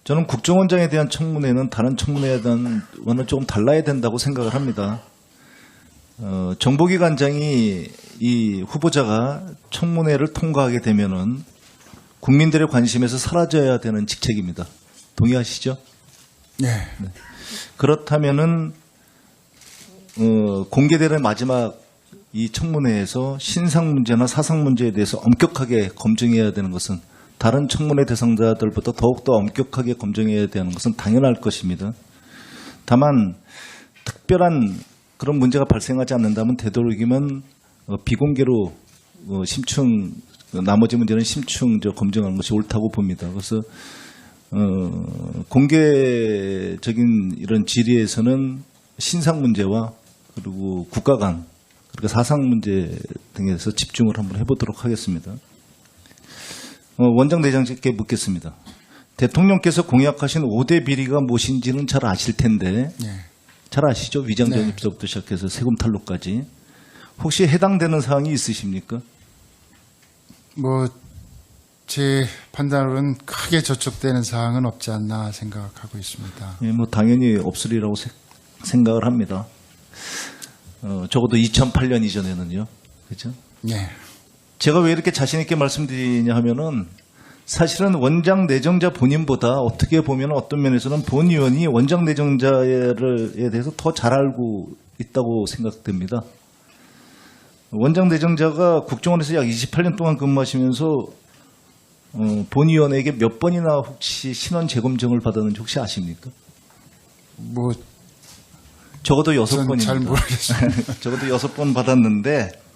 저는 국정원장에 대한 청문회는 다른 청문회에 대한 원은 조금 달라야 된다고 생각을 합니다. 정보기관장이 이 후보자가 청문회를 통과하게 되면은 국민들의 관심에서 사라져야 되는 직책입니다. 동의하시죠? 네. 그렇다면은 공개되는 마지막 이 청문회에서 신상 문제나 사상 문제에 대해서 엄격하게 검증해야 되는 것은 다른 청문회 대상자들보다 더욱더 엄격하게 검증해야 되는 것은 당연할 것입니다. 다만 특별한 그런 문제가 발생하지 않는다면 되도록이면 비공개로 심층 나머지 문제는 심층 검증하는 것이 옳다고 봅니다. 그래서 공개적인 이런 질의에서는 신상 문제와 그리고 국가 간 그리고 사상 문제 등에서 집중을 한번 해보도록 하겠습니다. 원장 내장님께 묻겠습니다. 대통령께서 공약하신 5대 비리가 무엇인지는 잘 아실 텐데 네. 잘 아시죠? 위장 전입서부터 시작해서 세금 탈루까지. 혹시 해당되는 사항이 있으십니까? 제 판단으로는 크게 저촉되는 사항은 없지 않나 생각하고 있습니다. 예, 당연히 없으리라고 생각을 합니다. 적어도 2008년 이전에는요. 그렇죠? 네. 제가 왜 이렇게 자신 있게 말씀드리냐 하면은 사실은 원장 내정자 본인보다 어떻게 보면 어떤 면에서는 본 의원이 원장 내정자에 대해서 더 잘 알고 있다고 생각됩니다. 원장 내정자가 국정원에서 약 28년 동안 근무하시면서 본 의원에게 몇 번이나 혹시 신원 재검증을 받았는지 혹시 아십니까? 적어도 6번입니다. 잘 모르겠습니다. 적어도 6번 받았는데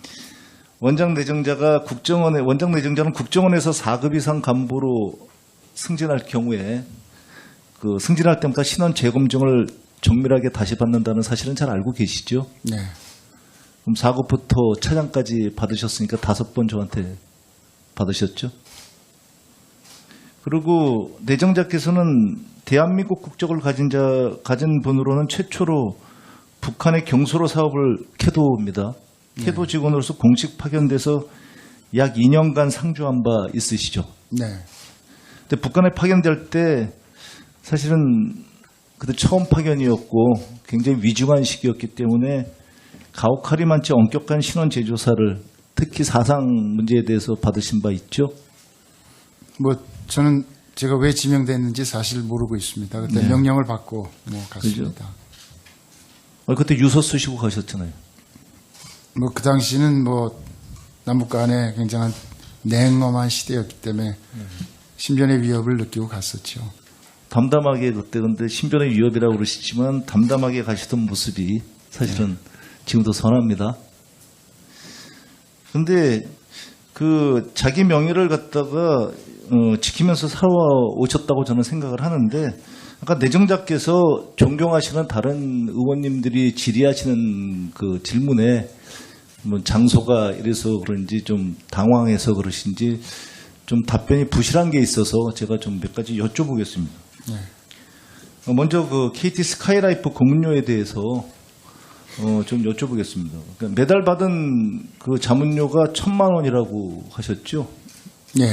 원장 내정자는 국정원에서 4급 이상 간부로 승진할 경우에 그 승진할 때마다 신원 재검증을 정밀하게 다시 받는다는 사실은 잘 알고 계시죠? 네. 그럼 4급부터 차장까지 받으셨으니까 5번 저한테 받으셨죠? 그리고 내정자께서는 대한민국 국적을 가진 분으로는 최초로 북한의 경소로 사업을 캐도입니다. 캐도 직원으로서 공식 파견돼서 약 2년간 상주한 바 있으시죠? 네. 근데 북한에 파견될 때 사실은 그때 처음 파견이었고 굉장히 위중한 시기였기 때문에 가혹하리만치 엄격한 신원 재조사를 특히 사상 문제에 대해서 받으신 바 있죠? 저는 제가 왜 지명됐는지 사실 모르고 있습니다. 그때 명령을 받고 갔습니다. 그때 유서 쓰시고 가셨잖아요. 그 당시는 남북 간에 굉장한 냉엄한 시대였기 때문에 신변의 위협을 느끼고 갔었죠. 담담하게 그때 근데 신변의 위협이라고 그러시지만 담담하게 가시던 모습이 사실은 지금도 선합니다. 그런데 그 자기 명예를 갖다가 지키면서 살아오셨다고 저는 생각을 하는데 아까 내정자께서 존경하시는 다른 의원님들이 질의하시는 그 질문에 장소가 이래서 그런지 좀 당황해서 그러신지 좀 답변이 부실한 게 있어서 제가 좀 몇 가지 여쭤보겠습니다. 네. 먼저 그 KT 스카이라이프 고문료에 대해서 좀 여쭤보겠습니다. 그러니까 매달 받은 그 자문료가 1,000만 원이라고 하셨죠? 네.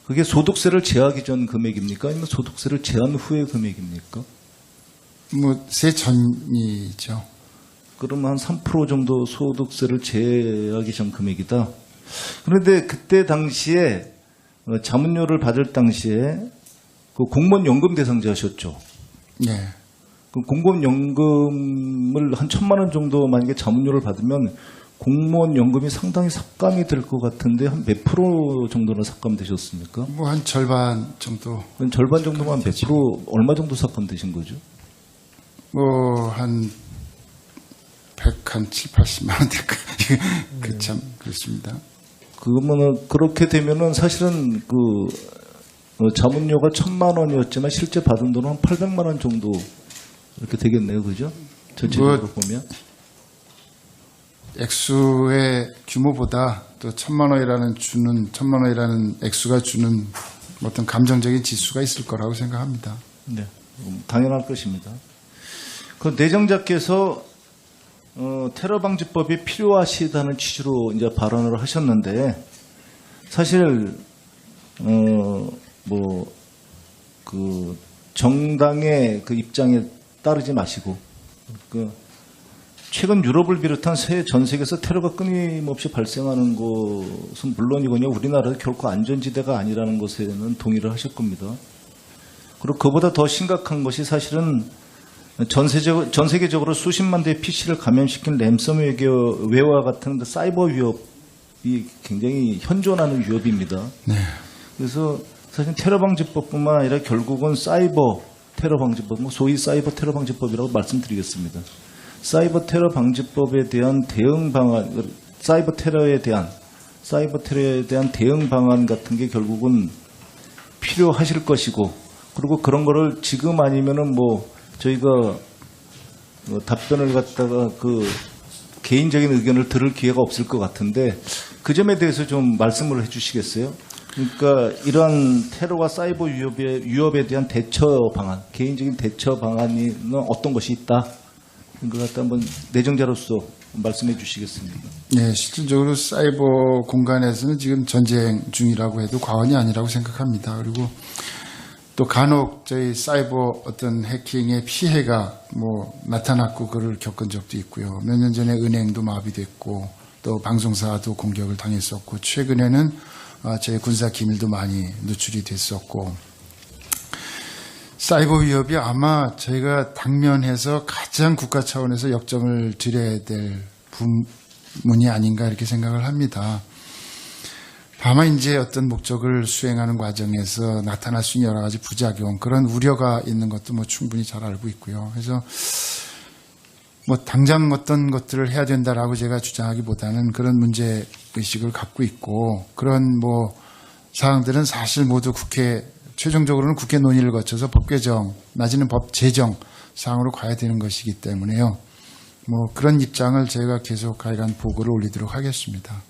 그게 소득세를 제하기 전 금액입니까? 아니면 소득세를 제한 후의 금액입니까? 세 전이죠. 그러면 한 3% 정도 소득세를 제하기 전 금액이다. 그런데 그때 당시에 자문료를 받을 당시에 그 공무원 연금 대상자셨죠? 네. 그 공무원 연금을 한 1,000만 원 정도 만약에 자문료를 받으면 공무원 연금이 상당히 삭감이 될 것 같은데 한 몇 프로 정도나 삭감되셨습니까? 한 절반 정도. 절반 정도만 몇 프로 얼마 정도 삭감되신 거죠? 한 7, 80만 원 될까? 참 그렇습니다. 그러면은 그렇게 되면은 사실은 그 자문료가 1,000만 원이었지만 실제 받은 돈은 한 800만 원 정도 이렇게 되겠네요, 그죠? 전체적으로 보면. 액수의 규모보다 또 1,000만 원이라는 액수가 주는 어떤 감정적인 지수가 있을 거라고 생각합니다. 네, 당연할 것입니다. 그 내정자께서 테러 방지법이 필요하시다는 취지로 이제 발언을 하셨는데 사실 그 정당의 그 입장에 따르지 마시고 그 최근 유럽을 비롯한 전 세계에서 테러가 끊임없이 발생하는 것은 물론이거니와 우리나라도 결코 안전지대가 아니라는 것에는 동의를 하실 겁니다. 그리고 그보다 더 심각한 것이 사실은 전 세계적으로 수십만 대의 PC를 감염시킨 랜섬웨어와 같은 사이버 위협이 굉장히 현존하는 위협입니다. 네. 그래서 사실 테러방지법뿐만 아니라 결국은 사이버 테러방지법, 소위 사이버 테러방지법이라고 말씀드리겠습니다. 사이버 테러방지법에 대한 대응 방안, 사이버 테러에 대한 대응 방안 같은 게 결국은 필요하실 것이고, 그리고 그런 거를 지금 아니면은 저희가 답변을 갖다가 개인적인 의견을 들을 기회가 없을 것 같은데 그 점에 대해서 좀 말씀을 해주시겠어요? 그러니까 이러한 테러와 사이버 위협에 대한 대처 방안, 개인적인 대처 방안은 어떤 것이 있다? 이거 갖다 한번 내정자로서 말씀해 주시겠습니까? 네, 실질적으로 사이버 공간에서는 지금 전쟁 중이라고 해도 과언이 아니라고 생각합니다. 그리고 또 간혹 저희 사이버 어떤 해킹의 피해가 나타났고 그걸 겪은 적도 있고요. 몇 년 전에 은행도 마비됐고 또 방송사도 공격을 당했었고 최근에는 저희 군사 기밀도 많이 누출이 됐었고 사이버 위협이 아마 저희가 당면해서 가장 국가 차원에서 역점을 드려야 될 부문이 아닌가 이렇게 생각을 합니다. 다만 이제 어떤 목적을 수행하는 과정에서 나타날 수 있는 여러 가지 부작용, 그런 우려가 있는 것도 충분히 잘 알고 있고요. 그래서 당장 어떤 것들을 해야 된다라고 제가 주장하기보다는 그런 문제 의식을 갖고 있고 그런 사항들은 사실 모두 최종적으로는 국회 논의를 거쳐서 법 개정, 낮에는 법 제정 사항으로 가야 되는 것이기 때문에요. 그런 입장을 제가 계속 하여간 보고를 올리도록 하겠습니다.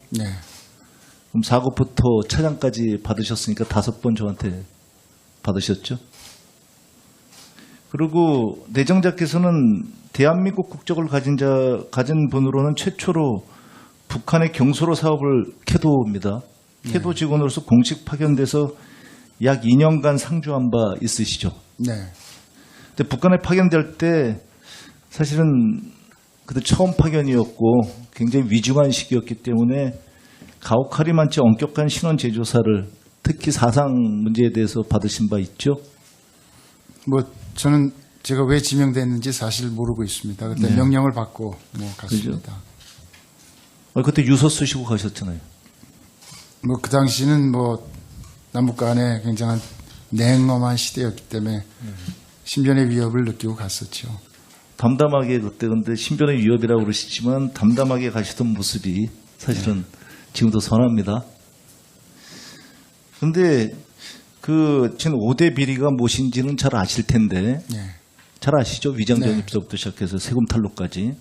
네. 그럼 4급부터 차장까지 받으셨으니까 5번 저한테 받으셨죠? 그리고 내정자께서는 대한민국 국적을 가진 분으로는 최초로 북한의 경소로 사업을 캐도입니다. 캐도 직원으로서 공식 파견돼서 약 2년간 상주한 바 있으시죠? 네. 근데 북한에 파견될 때 사실은 그때 처음 파견이었고 굉장히 위중한 시기였기 때문에 가혹하리만치 엄격한 신원 재조사를 특히 사상 문제에 대해서 받으신 바 있죠? 저는 제가 왜 지명됐는지 사실 모르고 있습니다. 그때 네. 명령을 받고 갔습니다. 그때 유서 쓰시고 가셨잖아요. 그 당시는 남북 간에 굉장한 냉엄한 시대였기 때문에 신변의 위협을 느끼고 갔었죠. 담담하게 그때 근데 신변의 위협이라고 그러시지만 담담하게 가시던 모습이 사실은 지금도 선합니다. 근데 지금 5대 비리가 무엇인지는 잘 아실 텐데 잘 아시죠? 위장 전입서부터 시작해서 세금 탈루까지.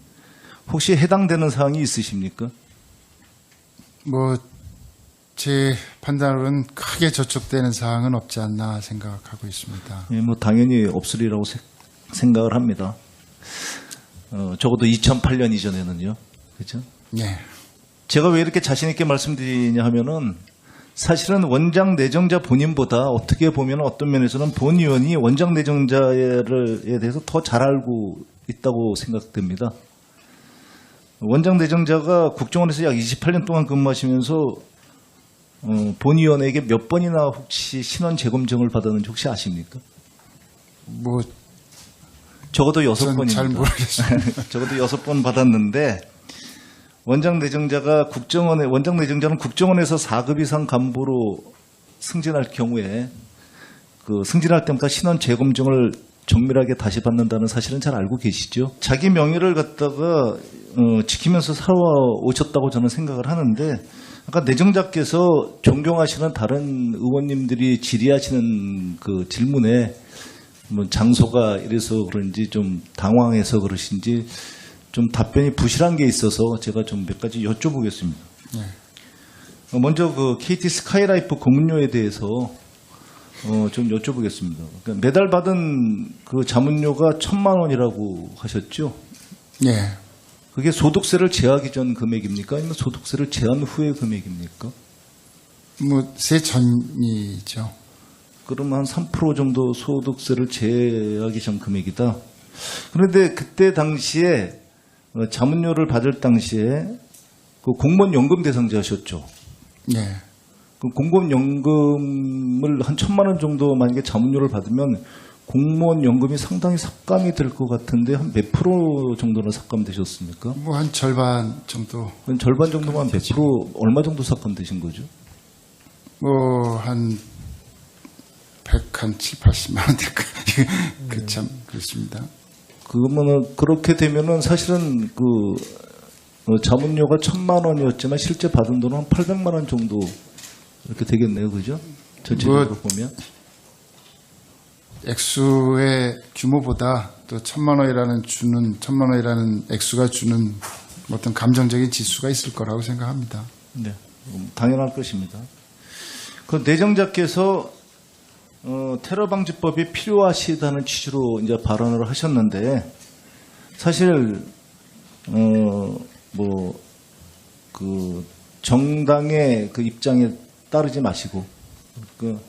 혹시 해당되는 사항이 있으십니까? 제 판단으로는 크게 저촉되는 사항은 없지 않나 생각하고 있습니다. 예, 당연히 없으리라고 생각을 합니다. 적어도 2008년 이전에는요. 그렇죠? 네. 제가 왜 이렇게 자신 있게 말씀드리냐 하면은 사실은 원장 내정자 본인보다 어떻게 보면 어떤 면에서는 본 의원이 원장 내정자에 대해서 더 잘 알고 있다고 생각됩니다. 원장 내정자가 국정원에서 약 28년 동안 근무하시면서 본 의원에게 몇 번이나 혹시 신원 재검증을 받았는지 혹시 아십니까? 적어도 6번입니다. 잘 모르겠습니다. 적어도 6번 받았는데 원장 내정자는 국정원에서 4급 이상 간부로 승진할 경우에 승진할 때마다 신원 재검증을 정밀하게 다시 받는다는 사실은 잘 알고 계시죠? 자기 명예를 갖다가 지키면서 살아오셨다고 저는 생각을 하는데 아까 내정자께서 존경하시는 다른 의원님들이 질의하시는 그 질문에 장소가 이래서 그런지 좀 당황해서 그러신지 좀 답변이 부실한 게 있어서 제가 좀 몇 가지 여쭤보겠습니다. 먼저 그 KT 스카이라이프 고문료에 대해서 좀 여쭤보겠습니다. 그러니까 매달 받은 그 자문료가 1,000만 원이라고 하셨죠? 예. 그게 소득세를 제하기 전 금액입니까? 아니면 소득세를 제한 후의 금액입니까? 뭐 세 전이죠. 그러면 한 3% 정도 소득세를 제하기 전 금액이다. 그런데 그때 당시에 자문료를 받을 당시에 그 공무원 연금 대상자셨죠. 예. 그 공무원 연금을 한 1,000만 원 정도 만약에 자문료를 받으면 공무원 연금이 상당히 삭감이 될 것 같은데 한 몇 프로 정도나 삭감되셨습니까? 뭐 한 절반 정도. 그럼 절반 정도면 몇 프로 얼마 정도 삭감되신 거죠? 뭐 한 7, 80만 원 될까? 그 참 그렇습니다. 그러면은 그렇게 되면은 사실은 그 자문료가 1,000만 원이었지만 실제 받은 돈은 한 800만 원 정도 이렇게 되겠네요, 그죠? 전체적으로 보면. 액수의 규모보다 또 1,000만 원이라는 액수가 주는 어떤 감정적인 지수가 있을 거라고 생각합니다. 네, 당연할 것입니다. 그 내정자께서 테러 방지법이 필요하시다는 취지로 이제 발언을 하셨는데 사실 뭐 그 정당의 그 입장에 따르지 마시고 그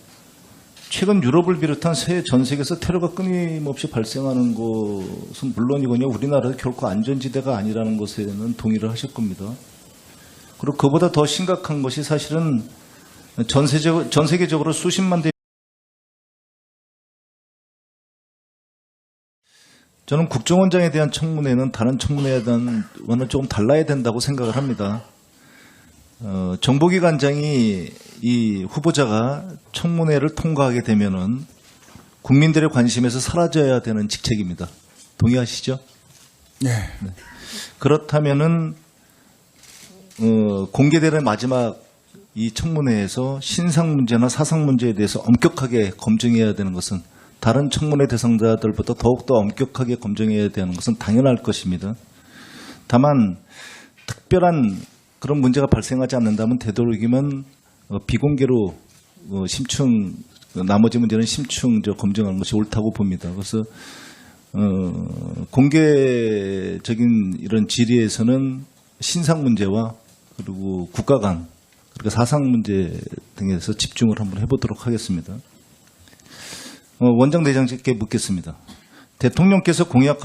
최근 유럽을 비롯한 전 세계에서 테러가 끊임없이 발생하는 것은 물론이거니와 우리나라도 결코 안전지대가 아니라는 것에는 동의를 하실 겁니다. 그리고 그보다 더 심각한 것이 사실은 전 세계적으로 수십만 대 저는 국정원장에 대한 청문회는 다른 청문회에 대한 거는 조금 달라야 된다고 생각을 합니다. 정보기관장이 이 후보자가 청문회를 통과하게 되면은 국민들의 관심에서 사라져야 되는 직책입니다. 동의하시죠? 네. 그렇다면은 공개되는 마지막 이 청문회에서 신상 문제나 사상 문제에 대해서 엄격하게 검증해야 되는 것은 다른 청문회 대상자들보다 더욱더 엄격하게 검증해야 되는 것은 당연할 것입니다. 다만 특별한 그런 문제가 발생하지 않는다면 되도록이면 비공개로 심층 나머지 문제는 심층 검증하는 것이 옳다고 봅니다. 그래서 공개적인 이런 질의에서는 신상 문제와 그리고 국가 간 그리고 사상 문제 등에서 집중을 한번 해보도록 하겠습니다. 원장 대장께 묻겠습니다. 대통령께서 공약하신